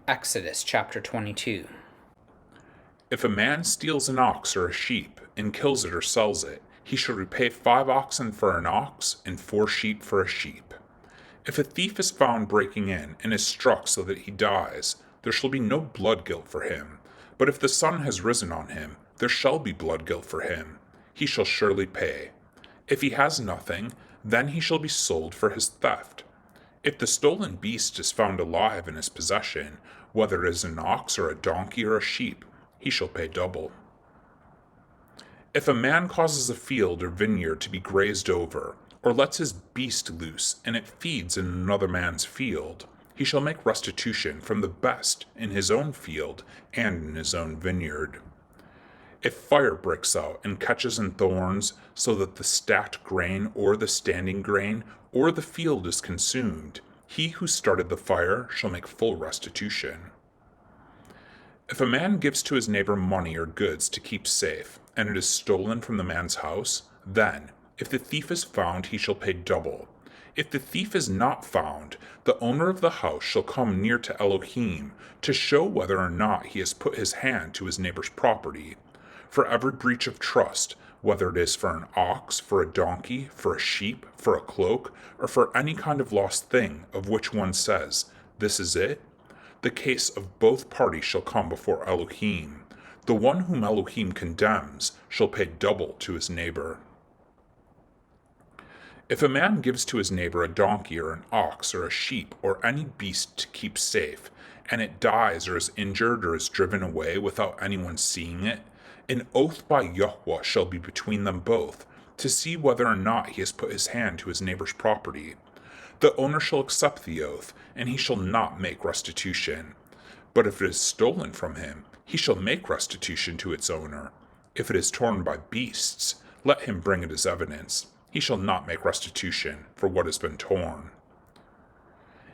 Exodus chapter 22. If a man steals an ox or a sheep, and kills it or sells it, he shall repay 5 oxen for an ox, and 4 sheep for a sheep. If a thief is found breaking in, and is struck so that he dies, there shall be no blood guilt for him. But if the sun has risen on him, there shall be blood guilt for him. He shall surely pay. If he has nothing, then he shall be sold for his theft. If the stolen beast is found alive in his possession, whether it is an ox or a donkey or a sheep, he shall pay double. If a man causes a field or vineyard to be grazed over, or lets his beast loose, and it feeds in another man's field, he shall make restitution from the best in his own field and in his own vineyard. If fire breaks out and catches in thorns, so that the stacked grain or the standing grain or the field is consumed, he who started the fire shall make full restitution. If a man gives to his neighbor money or goods to keep safe, and it is stolen from the man's house, then, if the thief is found, he shall pay double. If the thief is not found, the owner of the house shall come near to Elohim to show whether or not he has put his hand to his neighbor's property. For every breach of trust, whether it is for an ox, for a donkey, for a sheep, for a cloak, or for any kind of lost thing of which one says, "This is it," the case of both parties shall come before Elohim. The one whom Elohim condemns shall pay double to his neighbor. If a man gives to his neighbor a donkey or an ox or a sheep or any beast to keep safe, and it dies or is injured or is driven away without anyone seeing it, an oath by Yahweh shall be between them both, to see whether or not he has put his hand to his neighbor's property. The owner shall accept the oath, and he shall not make restitution. But if it is stolen from him, he shall make restitution to its owner. If it is torn by beasts, let him bring it as evidence. He shall not make restitution for what has been torn.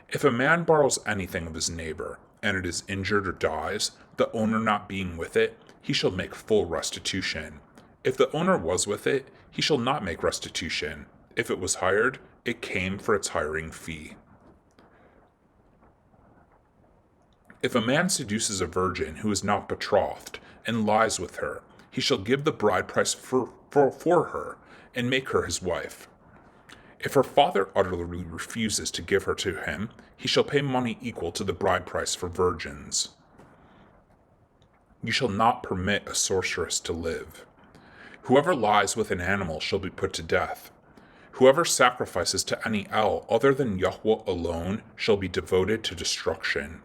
If a man borrows anything of his neighbor, and it is injured or dies, the owner not being with it, he shall make full restitution. If the owner was with it, he shall not make restitution. If it was hired, it came for its hiring fee. If a man seduces a virgin who is not betrothed, and lies with her, he shall give the bride price for her, and make her his wife. If her father utterly refuses to give her to him, he shall pay money equal to the bride price for virgins. You shall not permit a sorceress to live. Whoever lies with an animal shall be put to death. Whoever sacrifices to any El other than Yahweh alone shall be devoted to destruction.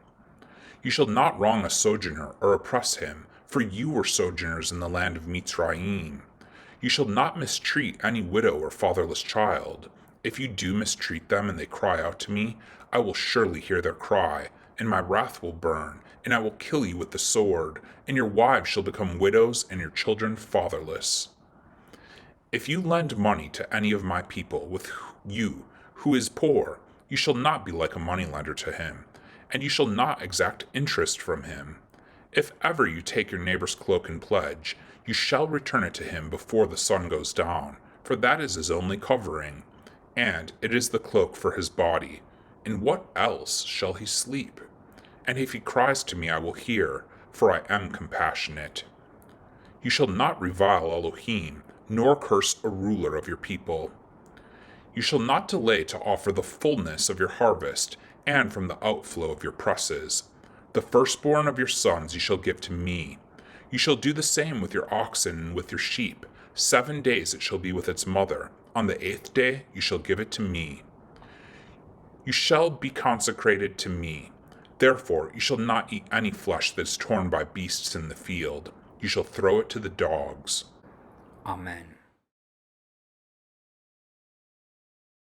You shall not wrong a sojourner or oppress him, for you were sojourners in the land of Mitzrayim. You shall not mistreat any widow or fatherless child. If you do mistreat them and they cry out to me, I will surely hear their cry, and my wrath will burn, and I will kill you with the sword, and your wives shall become widows and your children fatherless. If you lend money to any of my people with you who is poor, you shall not be like a moneylender to him, and you shall not exact interest from him. If ever you take your neighbor's cloak in pledge, you shall return it to him before the sun goes down, for that is his only covering, and it is the cloak for his body. In what else shall he sleep? And if he cries to me, I will hear, for I am compassionate. You shall not revile Elohim, nor curse a ruler of your people. You shall not delay to offer the fullness of your harvest, and from the outflow of your presses. The firstborn of your sons you shall give to me. You shall do the same with your oxen and with your sheep. 7 days it shall be with its mother. On the 8th day you shall give it to me. You shall be consecrated to me. Therefore you shall not eat any flesh that is torn by beasts in the field. You shall throw it to the dogs. Amen.